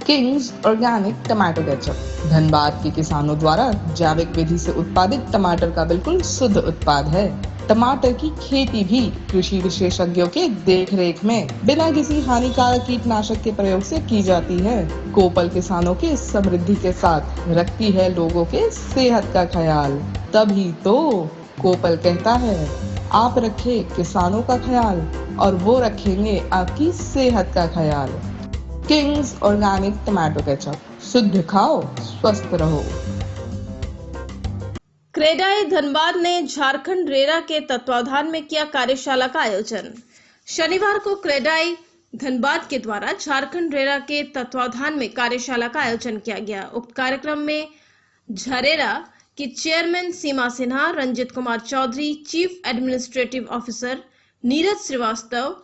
Kings organic tomato ketchup Dhanbad के किसानों द्वारा जैविक विधि से उत्पादित टमाटर का बिल्कुल शुद्ध उत्पाद है। टमाटर की खेती भी कृषि विशेषज्ञों के देखरेख में बिना किसी हानिकारक कीटनाशक के प्रयोग से की जाती है। कोपल किसानों के समृद्धि के साथ रखती है लोगों के सेहत का ख्याल। तभी तो कोपल कहता है, आप रखे किसानों का ख्याल और वो रखेंगे आपकी सेहत का ख्याल। किंग्स ऑर्गेनिक टमाटो केचप, शुद्ध खाओ स्वस्थ रहो। क्रेडाई धनबाद ने झारखंड रेरा के तत्वाधान में किया कार्यशाला का आयोजन। शनिवार को क्रेडाई धनबाद के द्वारा झारखंड रेरा के तत्वाधान में कार्यशाला का आयोजन किया गया। उक्त कार्यक्रम में झरेरा की chairman Seema Sinha, Ranjit Kumar Chaudhary, chief administrative officer Neeraj Srivastava,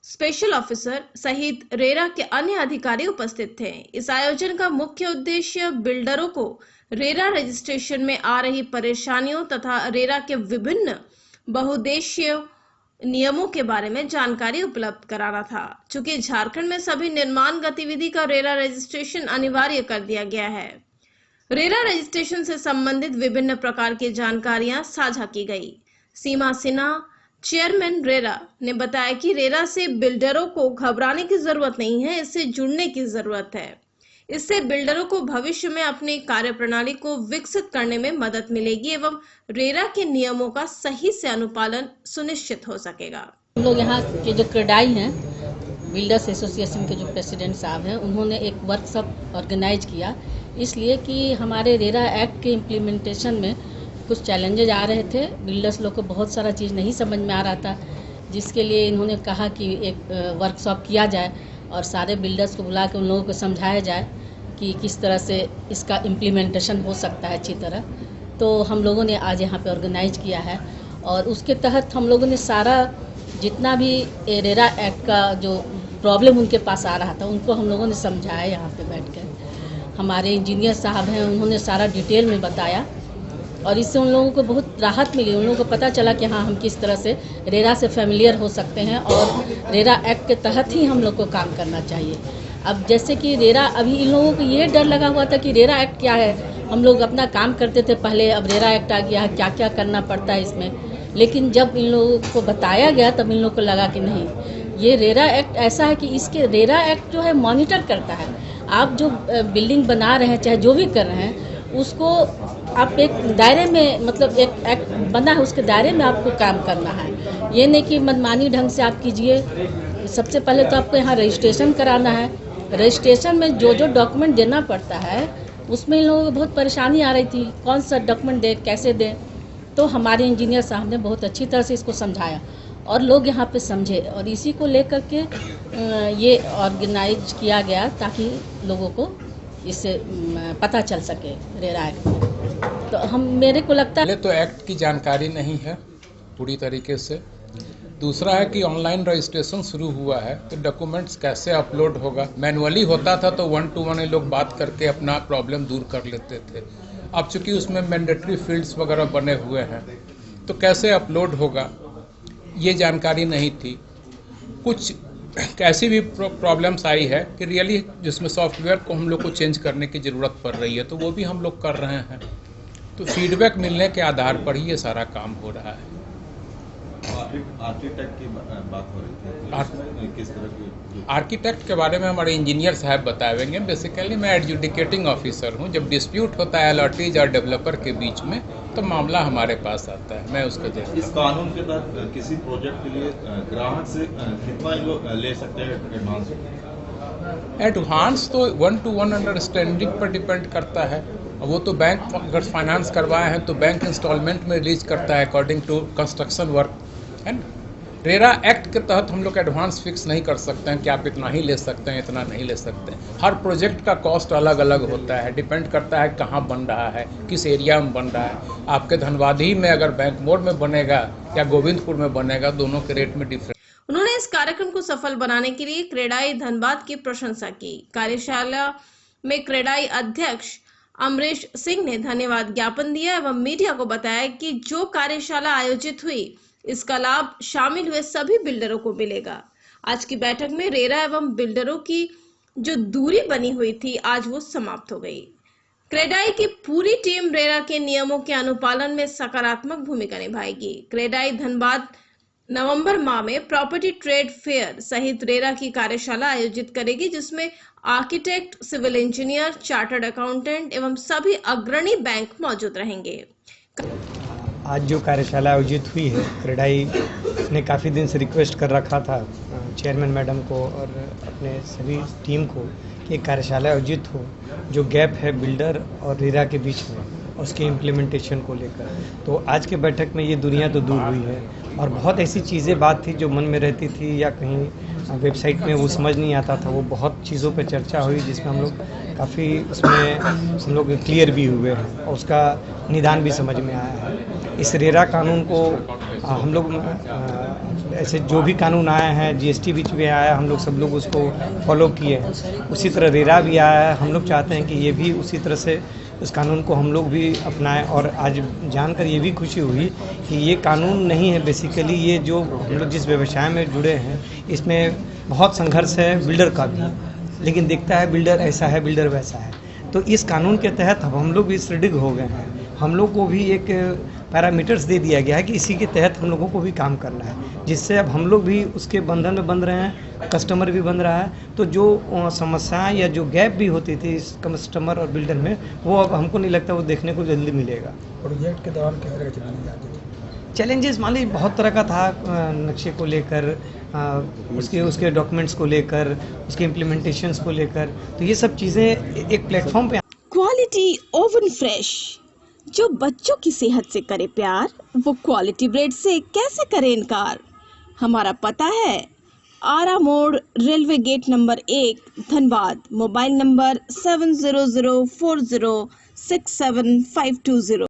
special officer सहित रेरा के अन्य अधिकारी उपस्थित थे। इस आयोजन का मुख्य उद्देश्य बिल्डरों को रेरा रजिस्ट्रेशन में आ रही परेशानियों तथा रेरा के विभिन्न बहुउद्देशीय नियमों के बारे में जानकारी उपलब्ध कराना था। चूंकि झारखंड में सभी निर्माण गतिविधि का रेरा रजिस्ट्रेशन अनिवार्य कर दिया गया है, रेरा रजिस्ट्रेशन से संबंधित विभिन्न प्रकार की जानकारियां साझा की गई। सीमा सिन्हा, चेयरमैन रेरा, ने बताया कि रेरा से बिल्डरों को घबराने की जरूरत नहीं है, इससे जुड़ने की जरूरत है। इससे बिल्डरों को भविष्य में अपनी कार्यप्रणाली को विकसित करने में मदद मिलेगी एवं रेरा के नियमों का सही से अनुपालन सुनिश्चित हो सकेगा। हम लोग यहाँ के जो क्रेडाई हैं, बिल्डर्स एसोसिएशन के जो प्रेसिडेंट साहब हैं, उन्होंने एक वर्कशॉप ऑर्गेनाइज किया, इसलिए कि हमारे रेरा एक्ट के इम्प्लीमेंटेशन में कुछ चैलेंजेज आ रहे थे। बिल्डर्स लोग को बहुत सारा चीज़ नहीं समझ में आ रहा था, जिसके लिए इन्होंने कहा कि एक वर्कशॉप किया जाए और सारे बिल्डर्स को बुला के उन लोगों को समझाया जाए कि किस तरह से इसका इम्प्लीमेंटेशन हो सकता है अच्छी तरह। तो हम लोगों ने आज यहाँ पे ऑर्गेनाइज किया है और उसके तहत हम लोगों ने सारा जितना भी रेरा एक्ट का जो प्रॉब्लम उनके पास आ रहा था, उनको हम लोगों ने समझाया यहाँ पे बैठ कर। हमारे इंजीनियर साहब हैं, उन्होंने सारा डिटेल में बताया और इससे उन लोगों को बहुत राहत मिली। उन लोगों को पता चला कि हाँ, हम किस तरह से रेरा से फेमिलियर हो सकते हैं और रेरा एक्ट के तहत ही हम लोग को काम करना चाहिए। अब जैसे कि रेरा, अभी इन लोगों को ये डर लगा हुआ था कि रेरा एक्ट क्या है, हम लोग अपना काम करते थे पहले, अब रेरा एक्ट आ गया है, क्या क्या करना पड़ता है इसमें। लेकिन जब इन लोगों को बताया गया तब इन लोगों को लगा कि नहीं, ये रेरा एक्ट ऐसा है कि इसके रेरा एक्ट जो है मॉनिटर करता है। आप जो बिल्डिंग बना रहे हैं, चाहे जो भी कर रहे हैं, उसको आप एक दायरे में, मतलब एक एक्ट बना है उसके दायरे में आपको काम करना है। ये नहीं कि मनमानी ढंग से आप कीजिए। सबसे पहले तो आपको यहाँ रजिस्ट्रेशन कराना है। रजिस्ट्रेशन में जो जो डॉक्यूमेंट देना पड़ता है, उसमें इन लोगों को बहुत परेशानी आ रही थी, कौन सा डॉक्यूमेंट दें, कैसे दें। तो हमारे इंजीनियर साहब ने बहुत अच्छी तरह से इसको समझाया और लोग यहाँ पे समझे और इसी को लेकर के ये ऑर्गेनाइज किया गया ताकि लोगों को इससे पता चल सके रेरा एक्ट में। तो मेरे को लगता है पहले तो एक्ट की जानकारी नहीं है पूरी तरीके से। दूसरा है कि ऑनलाइन रजिस्ट्रेशन शुरू हुआ है तो डॉक्यूमेंट्स कैसे अपलोड होगा। मैनुअली होता था तो 1 to 1 लोग बात करके अपना प्रॉब्लम दूर कर लेते थे। अब चूंकि उसमें मैंडेटरी फील्ड्स वगैरह बने हुए हैं तो कैसे अपलोड होगा ये जानकारी नहीं थी। कुछ ऐसी भी प्रॉब्लम्स आई है कि रियली जिसमें सॉफ्टवेयर को हम लोग को चेंज करने की ज़रूरत पड़ रही है, तो वो भी हम लोग कर रहे हैं। तो फीडबैक मिलने के आधार पर ही ये सारा काम हो रहा है। आर्किटेक्ट की बात हो रही थी, किस तरह की? आर्किटेक्ट के बारे में हमारे इंजीनियर साहब बताएंगे। बेसिकली मैं एडजुडिकेटिंग ऑफिसर हूँ। जब डिस्प्यूट होता है अलॉटीज और डेवलपर के बीच में तो मामला हमारे पास आता है, मैं उसको देखता हूँ। इस कानून के तहत किसी प्रोजेक्ट के लिए ग्राहक से कितना लोग ले सकते हैं एडवांस? एडवांस तो 1 to 1 अंडरस्टैंडिंग पर डिपेंड करता है। वो तो बैंक अगर फाइनेंस करवाए हैं तो बैंक इंस्टॉलमेंट में रिलीज करता है अकॉर्डिंग टू कंस्ट्रक्शन वर्क, है ना। रेरा एक्ट के तहत हम लोग एडवांस फिक्स नहीं कर सकते हैं कि आप इतना ही ले सकते हैं, इतना नहीं ले सकते हैं। हर प्रोजेक्ट का कॉस्ट अलग अलग होता है, डिपेंड करता है कहाँ बन रहा है, किस एरिया में बन रहा है। आपके धनबाद ही में अगर बैंक मोड़ में बनेगा या गोविंदपुर में बनेगा, दोनों के रेट में डिफरेंस। उन्होंने इस कार्यक्रम को सफल बनाने के लिए क्रेडाई धनबाद की प्रशंसा की। कार्यशाला में क्रेडाई अध्यक्ष अमरीश सिंह ने धन्यवाद ज्ञापन दिया एवं मीडिया को बताया कि जो कार्यशाला आयोजित हुई इसका लाभ शामिल हुए सभी बिल्डरों को मिलेगा। आज की बैठक में रेरा एवं बिल्डरों की जो दूरी बनी हुई थी आज वो समाप्त हो गई। क्रेडाई की पूरी टीम रेरा के नियमों के अनुपालन में सकारात्मक भूमिका निभाएगी। क्रेडाई धनबाद नवंबर माह में प्रॉपर्टी ट्रेड फेयर सहित रेरा की कार्यशाला आयोजित करेगी, जिसमें architect, civil engineer, chartered accountant एवं सभी अग्रणी बैंक मौजूद रहेंगे। आज जो कार्यशाला आयोजित हुई है, क्रेडाई ने काफ़ी दिन से रिक्वेस्ट कर रखा था चेयरमैन मैडम को और अपने सभी टीम को कि एक कार्यशाला आयोजित हो जो गैप है बिल्डर और रेरा के बीच में उसके इम्प्लीमेंटेशन को लेकर। तो आज के बैठक में ये दुनिया तो दूर हुई है और बहुत ऐसी चीज़ें बात थी जो मन में रहती थी या कहीं वेबसाइट में वो समझ नहीं आता था, वो बहुत चीज़ों पे चर्चा हुई जिसमें हम लोग काफ़ी उसमें हम लोग क्लियर भी हुए हैं और उसका निदान भी समझ में आया है। इस रेरा कानून को हम लोग ऐसे जो भी कानून आए हैं, जीएसटी बीच में आया, हम लोग सब लोग उसको फॉलो किए, उसी तरह रेरा भी आया है। हम लोग चाहते हैं कि ये भी उसी तरह से उस कानून को हम लोग भी अपनाएं और आज जानकर ये भी खुशी हुई कि ये कानून नहीं है, बेसिकली ये जो हम लोग जिस व्यवसाय में जुड़े हैं इसमें बहुत संघर्ष है बिल्डर का भी, लेकिन दिखता है बिल्डर ऐसा है, बिल्डर वैसा है। तो इस कानून के तहत अब हम लोग भी सृडिग हो गए हैं, हम लोग को भी एक पैरामीटर्स दे दिया गया है कि इसी के तहत हम लोगों को भी काम करना है, जिससे अब हम लोग भी उसके बंधन में बंध रहे हैं, कस्टमर भी बन रहा है। तो जो समस्याएं या जो गैप भी होती थी इस कस्टमर और बिल्डर में, वो अब हमको नहीं लगता वो देखने को जल्दी मिलेगा। प्रोजेक्ट के दौरान किस तरह के चैलेंजेस मान लीजिए बहुत तरह का था, नक्शे को लेकर, उसके डॉक्यूमेंट्स को लेकर, उसके इम्प्लीमेंटेशंस को लेकर, तो ये सब चीज़ें एक प्लेटफॉर्म पे। क्वालिटी ओवन फ्रेश, जो बच्चों की सेहत से करे प्यार, वो क्वालिटी ब्रेड से कैसे करे इनकार। हमारा पता है आरा मोड़, railway gate number 1, Dhanbad. Mobile number 7004067520।